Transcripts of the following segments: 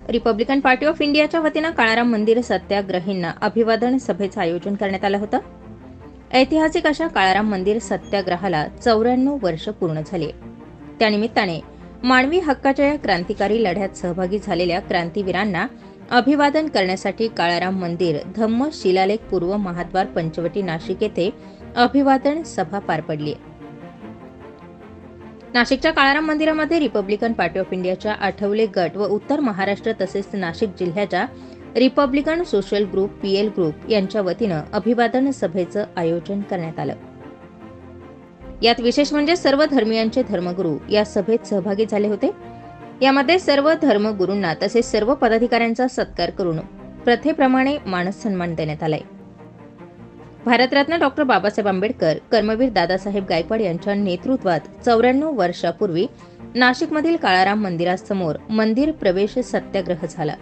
Republican party of इंडियाच्या वतीनं काळाराम मंदिर सत्याग्रहींना अभिवादन सभेचं आयोजन करण्यात आलं होतं। ऐतिहासिक अशा काळाराम मंदिर सत्याग्रहाला 94 वर्ष पूर्ण झाली। त्यानिमित्ताने मानवी हक्काच्या या क्रांतिकारी लढ्यात सहभागी झालेल्या क्रांतीवीरांना अभिवादन करण्यासाठी काळाराम मंदिर धम्म शिलालेख पूर्व महाद्वार पंचवटी नाशिक येथे अभिवादन सभा पार पडली। नाशिकच्या काळाराम मंदिरामध्ये रिपब्लिकन पार्टी ऑफ इंडियाच्या आठवले गट व उत्तर महाराष्ट्र तसेच नाशिक जिल्ह्याच्या Republican social group PL group यांच्या वतीनं अभिवादन सभेचं आयोजन करण्यात आलं। यात विशेष म्हणजे सर्व धर्मियांचे धर्मगुरू या सभेत सहभागी झाले होते। यामध्ये सर्व धर्मगुरूंना तसेच सर्व पदाधिकाऱ्यांचा सत्कार करून प्रथेप्रमाणे मानसन्मान देण्यात आलाय। भारतरत्न डॉक्टर बाबासाहेब आंबेडकर, कर्मवीर दादासाहेब गायकवाड यांच्या नेतृत्वात 94 वर्षापूर्वी नाशिकमधील काळाराम मंदिरासमोर मंदिर प्रवेश सत्याग्रह झाला।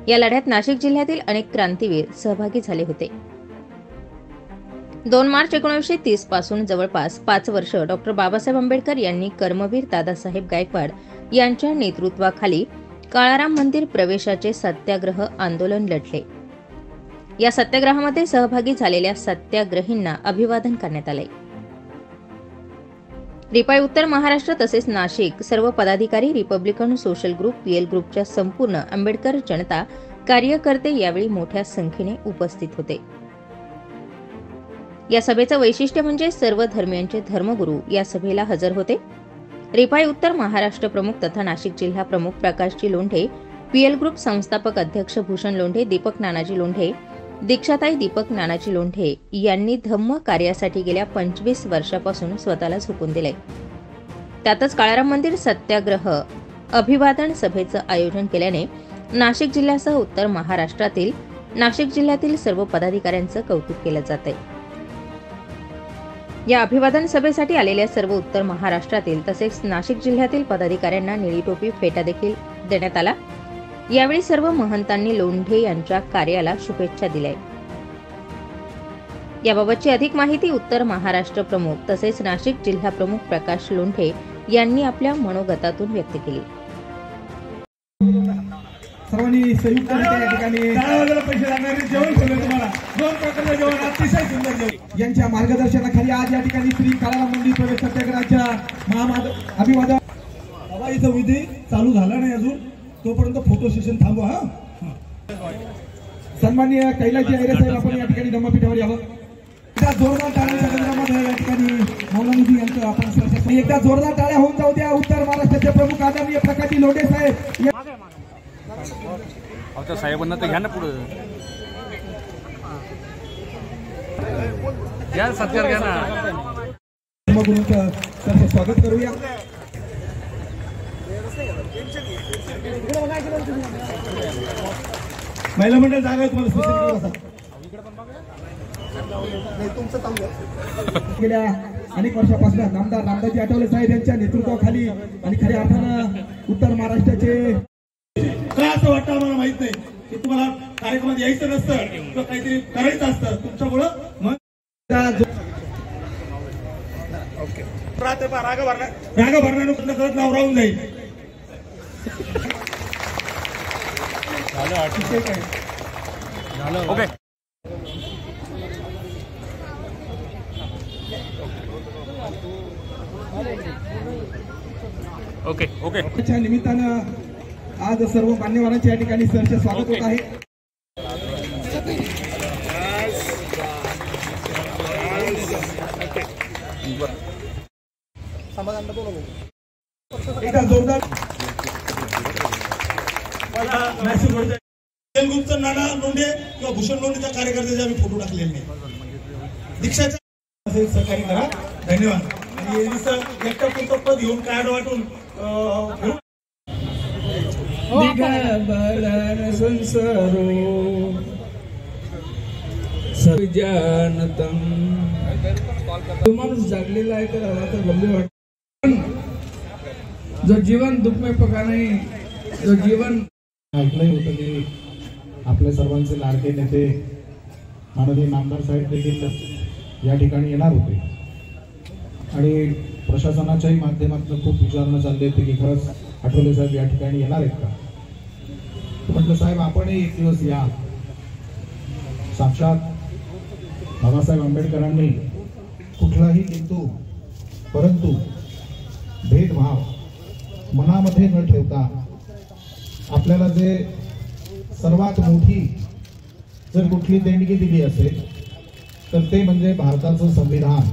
या लढ्यात नाशिक जिल्ह्यातील अनेक क्रांतीवीर सहभागी झाले होते। 2 मार्च 1930 पासून जवळपास 5 वर्ष डॉक्टर बाबासाहेब आंबेडकर यांनी कर्मवीर दादासाहेब गायकवाड यांच्या नेतृत्वाखाली काळाराम मंदिर प्रवेशाचे सत्याग्रह आंदोलन लढले। या सत्याग्रहामध्ये सहभागी झालेल्या सत्याग्रहींना अभिवादन करण्यात आले। रिपाई उत्तर महाराष्ट्र तसेच नाशिक सर्व पदाधिकारी, रिपब्लिकन सोशल ग्रुप पीएल ग्रुपच्या संपूर्ण आंबेडकर जनता कार्यकर्ते यावेळी मोठ्या संख्येने उपस्थित होते। या सभेचं वैशिष्ट्य म्हणजे सर्व धर्मियांचे धर्मगुरू या सभेला हजर होते। रिपाई उत्तर महाराष्ट्र प्रमुख तथा नाशिक जिल्हा प्रमुख प्रकाशजी लोंढे, पीएल ग्रुप संस्थापक अध्यक्ष भूषण लोंढे, दीपक नानाजी लोंढे, दीक्षाताई दीपक नानाजी लोंढे यांनी धम्म कार्यासाठी गेल्या 25 वर्षापासून स्वतःला झोकून दिले। त्यातच काळाराम मंदिर सत्याग्रह अभिवादन सभेचं आयोजन केल्याने नाशिक जिल्ह्यासह उत्तर महाराष्ट्रातील नाशिक जिल्ह्यातील सर्व पदाधिकाऱ्यांचं कौतुक केलं जात आहे। या अभिवादन सभेसाठी आलेल्या सर्व उत्तर महाराष्ट्रातील तसेच नाशिक जिल्ह्यातील पदाधिकाऱ्यांना निळी टोपी फेटा देखील देण्यात आला। यावेळी सर्व महंतांनी लोंढे यांच्या कार्याला शुभेच्छा दिल्या। याबाबतची अधिक माहिती उत्तर महाराष्ट्र प्रमुख तसेच नाशिक जिल्हा प्रमुख प्रकाश लोंढे यांनी आपल्या मनोगतातून व्यक्त केली। सर्वांनी संयुक्तरित्या या ठिकाणी पैसे लागणारे जेवण ठेवले तुम्हाला 2 प्रकारचे जेवण अतिशय सुंदर जेवण यांच्या मार्गदर्शनाखाली आज या ठिकाणी श्री काळाराम मंदिर प्रवेश सत्याग्रहाच्या अभिवादन सभाईचा विधी चालू झाला नाही अजून, तोपर्यंत फोटो सेशन थांबवा। सन्माननीय कैलासजी आयरे साहेब आपण या ठिकाणी धम्मपीठावर यावं। एकदा जोरदार टाळ्यांच्या गजरामध्ये या ठिकाणी मौलानाजी यांचं आपण एकदा जोरदार टाळ्या होऊन जाऊ द्या। उत्तर महाराष्ट्राचे प्रमुख आदरणीय प्रकाशजी लोंढे साहेब आता साहेबांना तर घ्या ना पुढे घ्या सत्कार घ्या ना धर्मगुरूंचं सर्व स्वागत करूया। महिला मंडळ जागा आहे तुम्हाला गेल्या अनेक वर्षापासून नामदार रामदासजी आठवले साहेब यांच्या नेतृत्वाखाली आणि खऱ्या अर्थानं उत्तर महाराष्ट्राचे काय असं वाटतं आम्हाला माहित नाही की तुम्हाला कार्यक्रमात यायचं नसतं किंवा काहीतरी करायचं असतं तुमच्यामुळं राग भरणार करत नाव राहून जाईल। ओके ओके ओके त्याच्या निमित्तानं आज सर्व मान्यवरांचे या ठिकाणी सहर्ष स्वागत होत आहे। एकदा जोरदार ग्रुपचं नाना लोंढे किंवा भूषण लोंढेच्या कार्यकर्त्याचे आम्ही फोटो टाकलेले नाही। दीक्षाच्या सहकारी करा, धन्यवाद। आणि एकटा पद घेऊन कार्ड वाटून माणूस जागलेला आहे तर आता गंभीर वाटत। जो जीवन दुख में पका नाही, जो जीवन ऐकलंय होतं की आपल्या सर्वांचे लाडके नेते माननीय नामदार साहेब देखील या ठिकाणी येणार होते आणि प्रशासनाच्याही माध्यमातून खूप विचारणा चालली होती की खरंच आठवले साहेब या ठिकाणी येणार आहेत का। म्हटलं साहेब आपणही एक दिवस या. साक्षात बाबासाहेब आंबेडकरांनी कुठलाही किंतु परंतु भेदभाव मनामध्ये न ठेवता आपल्याला जे सर्वात मोठी जर कुठली देणगी दिली असेल तर ते म्हणजे भारताचं संविधान.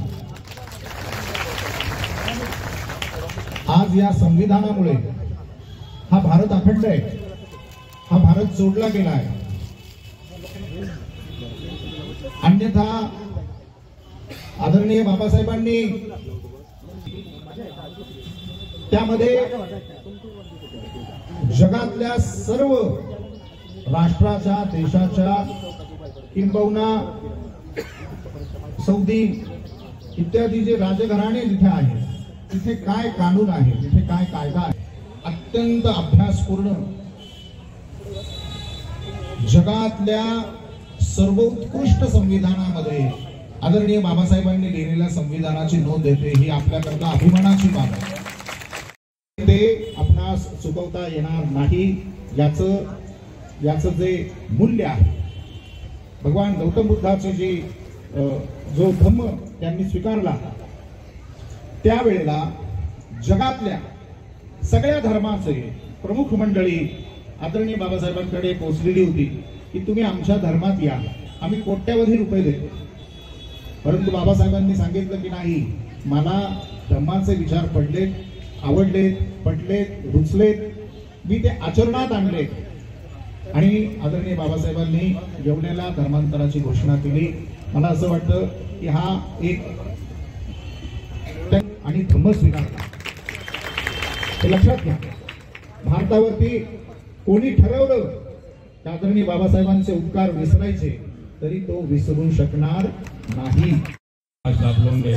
आज या संविधानामुळे हा भारत अखंड आहे, हा भारत जोडला गेला आहे. अन्यथा आदरणीय बाबासाहेबांनी त्यामध्ये जगातल्या सर्व राष्ट्राच्या देशाच्या किंबहुना सौदी इत्यादी जे राजघराणे जिथे आहेत तिथे काय कानून आहे, तिथे काय कायदा आहे, अत्यंत अभ्यासपूर्ण जगातल्या सर्वोत्कृष्ट संविधानामध्ये आदरणीय बाबासाहेबांनी लिहिलेल्या संविधानाची नोंद येते. ही आपल्याकरता अभिमानाची बाब आहे. ते आपणास चुकवता येणार नाही. याचं जे मूल्य आहे, भगवान गौतम बुद्धाची जी जो धम्म त्यांनी स्वीकारला त्यावेळेला जगातल्या सगळ्या धर्माचे प्रमुख मंडळी आदरणीय बाबासाहेबांकडे पोहोचलेली होती की तुम्ही आमच्या धर्मात या, आम्ही कोट्यवधी रुपये देतो. परंतु बाबासाहेबांनी सांगितलं की नाही, मला धम्माचे विचार पडलेत, आवडलेत, पटलेत, रुचलेत, मी ते आचरणात आणले. आणि आदरणीय बाबासाहेबांनी जेवढ्याला धर्मांतराची घोषणा केली. मला असं वाटतं की हा एक आणि धम्म स्वीकारला. हे लक्षात घ्या. भारतावरती कोणी ठरवलं की आदरणीय बाबासाहेबांचे उपकार विसरायचे तरी तो विसरू शकणार नाही. आज आप लोगों ने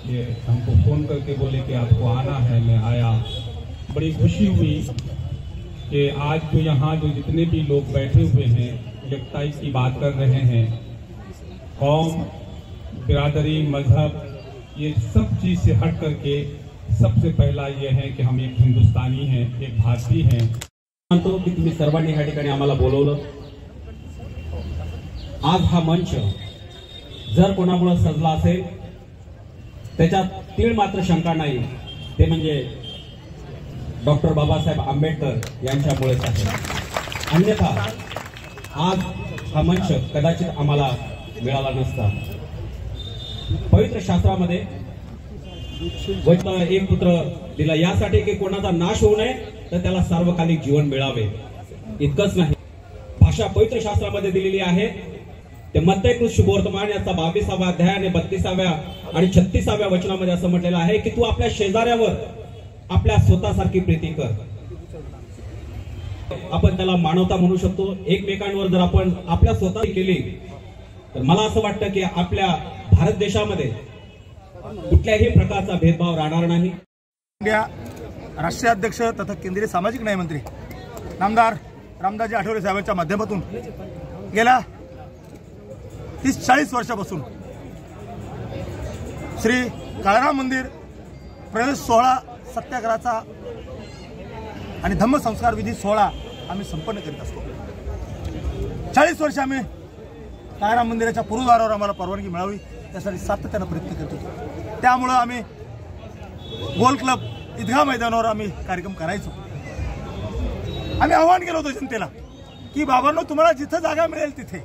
ये हमको फोन करके बोले कि आपको आना है, मैं आया. बड़ी खुशी हुई कि आज जो यहाँ जो जितने भी लोग बैठे हुए हैं एकता की बात कर रहे हैं. कौम, बिरादरी, मजहब, ये सब चीज़ से हट करके सबसे पहला ये है कि हम एक हिंदुस्तानी हैं, एक भारतीय हैं. मानतो की तुम्ही सर्वांनी या ठिकाणी आम्हाला बोलवलं. आज हा मंच जर कोणामुळे सजला असेल त्याच्यात तीळ मात्र शंका नाही, ते म्हणजे डॉक्टर बाबासाहेब आंबेडकर यांच्यामुळेच आहे. अन्यथा आज हा मंच कदाचित आम्हाला मिळाला नसता. पवित्र शास्त्रामध्ये एक पुत्र दिला यासाठी की कोणाचा नाश होऊ नये तर त्याला सार्वकालिक जीवन मिळावे. इतकंच नाही, भाषा पवित्र शास्त्रामध्ये दिलेली आहे. ते मत्तय शुभवर्तमान याचा 22वा अध्याय आणि 32व्या आणि 36व्या वचनामध्ये असं म्हटलेलं आहे की तू आपल्या शेजाऱ्यावर आपल्या स्वतःसारखी प्रीती कर. आपण त्याला मानवता म्हणू शकतो. एकमेकांवर जर आपण आपल्या स्वतः केली तर मला असं वाटतं की आपल्या भारत देशामध्ये कुठल्याही प्रकारचा भेदभाव राहणार नाही. राष्ट्रीय अध्यक्ष तथा केंद्रीय सामाजिक न्याय मंत्री नामदार रामदासजी आठवले साहेबांच्या माध्यमातून गेल्या 30-40 वर्षापासून श्री काळाराम मंदिर प्रवेश सोहळा सत्याग्रहाचा आणि धम्मसंस्कार विधी सोहळा आम्ही संपन्न करीत असतो. 40 वर्ष आम्ही काळाराम मंदिराच्या पूर्वद्वारावर आम्हाला परवानगी मिळावी त्यासाठी सातत्यानं प्रयत्न करत होतो. त्यामुळं आम्ही गोल क्लब ईदगाह मैदानावर आम्ही कार्यक्रम करायचो. आम्ही आवाहन केलं होतं जनतेला की बाबांनो, तुम्हाला जिथं जागा मिळेल तिथे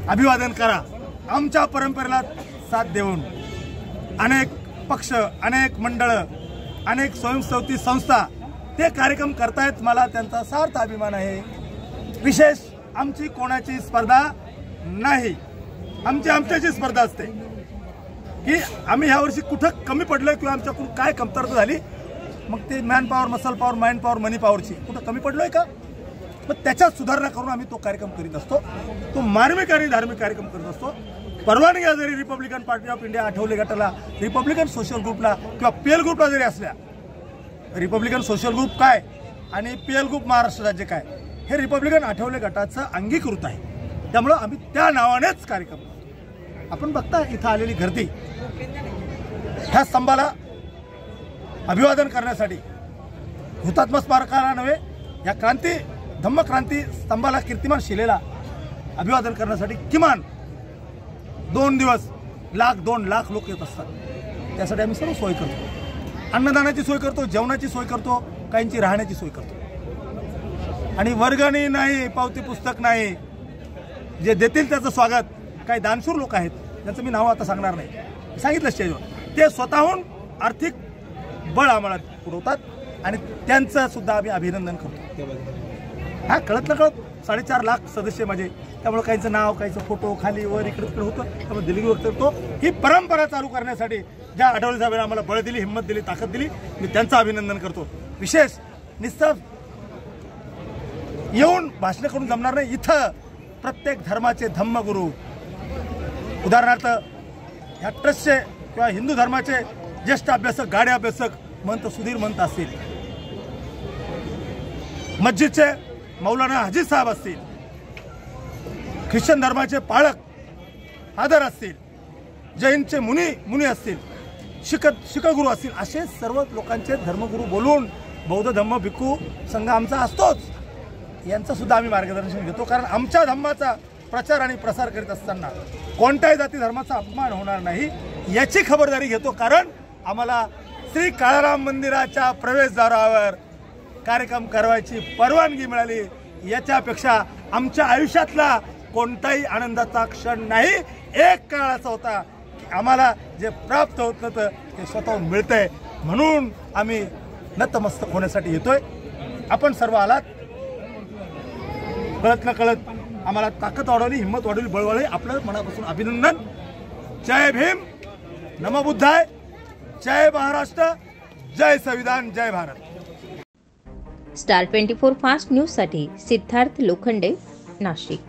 अभिवादन करा. आमच्या परंपरेला साथ देऊन अनेक पक्ष, अनेक मंडळं, अनेक स्वयंसेवी संस्था ते कार्यक्रम करतायत. मला त्यांचा सार्थ अभिमान आहे. विशेष आमची कोणाची स्पर्धा नाही, आमच्याची स्पर्धा असते की आम्ही ह्यावर्षी कुठं कमी पडलोय किंवा आमच्याकडून काय कमतरता झाली. मग ते man power, muscle power, mind power, money पॉवरची कुठं कमी पडलोय का, मग त्याच्यात सुधारणा करून आम्ही तो कार्यक्रम करीत असतो. तो मार्मिक आणि धार्मिक कार्यक्रम करत असतो. परवानगी जरी Republican party of India Athawale गटाला, रिपब्लिकन सोशल ग्रुपला किंवा पीएल ग्रुपला जरी असल्या, रिपब्लिकन सोशल ग्रुप काय आणि पीएल ग्रुप महाराष्ट्र राज्य काय हे रिपब्लिकन आठवले गटाचं अंगीकृत आहे. त्यामुळं आम्ही त्या नावानेच कार्यक्रम करतो. आपण बघता इथं आलेली गर्दी ह्या स्तंभाला अभिवादन करण्यासाठी, हुतात्मा स्मारकाला नव्हे, या क्रांती धम्मक्रांती स्तंभाला कीर्तिमान शिलेला अभिवादन करण्यासाठी किमान 2 दिवस 1,00,000-2 लाख लोक येत असतात. त्यासाठी आम्ही सर्व सोय करतो. अन्नदानाची सोय करतो, जेवणाची सोय करतो, काहींची राहण्याची सोय करतो. आणि वर्गणी नाही, पावती पुस्तक नाही, जे देतील त्याचं स्वागत. काही दानशूर लोक आहेत त्यांचं मी नाव आता सांगणार नाही, सांगितलं स्टेजवर, ते स्वतःहून आर्थिक बळ आम्हाला पुरवतात आणि त्यांचं सुद्धा आम्ही अभिनंदन करतो. हा कळत नकळत 4.5 लाख सदस्य माझे, त्यामुळे काहींचं नाव, काहींचं फोटो खाली वर इकडे तिकडे होतं, त्यामुळे दिल्लीवर करतो. ही परंपरा चालू करण्यासाठी ज्या आठवले साहेबांनी आम्हाला बळ दिली, हिंमत दिली, ताकद दिली, मी त्यांचं अभिनंदन करतो. विशेष निस्तर येऊन भाषण करून जमणार नाही. इथं प्रत्येक धर्माचे धम्मगुरू, उदाहरणार्थ ह्या ट्रस्टचे किंवा हिंदू धर्माचे ज्येष्ठ अभ्यासक, गाडे अभ्यासक महंत सुधीर महंत असतील, मस्जिदचे मौलाना हजीज साहेब असतील, ख्रिश्चन धर्माचे पाळक आदर असतील, जैनचे मुनी असतील, शिखगुरू असतील, असे सर्व लोकांचे धर्मगुरू बोलून बौद्ध धम्म भिक्खू संघ आमचा असतोच. यांचं सुद्धा आम्ही मार्गदर्शन घेतो. कारण आमच्या धम्माचा प्रचार आणि प्रसार करीत असताना कोणत्याही जाती धर्माचा अपमान होणार नाही याची खबरदारी घेतो. कारण आम्हाला श्री काळाराम मंदिराच्या प्रवेशद्वारावर कार्यक्रम करवायची परवानगी मिळाली, याच्यापेक्षा आमच्या आयुष्यातला कोणताही आनंदाचा क्षण नाही. एक काळ असा होता की आम्हाला जे प्राप्त होत नव्हतं ते स्वतःहून मिळतंय, म्हणून आम्ही नतमस्तक होण्यासाठी येतोय. आपण सर्व आलात, कळत न कळत आम्हाला ताकद वाढवली, हिंमत वाढवली, बळ वाढवली. आपलं मनापासून अभिनंदन. जय भीम, नमो बुद्धाय, जय महाराष्ट्र, जय संविधान, जय भारत. स्टार 24 फास्ट न्यूज साठी सिद्धार्थ लोखंडे, नाशिक.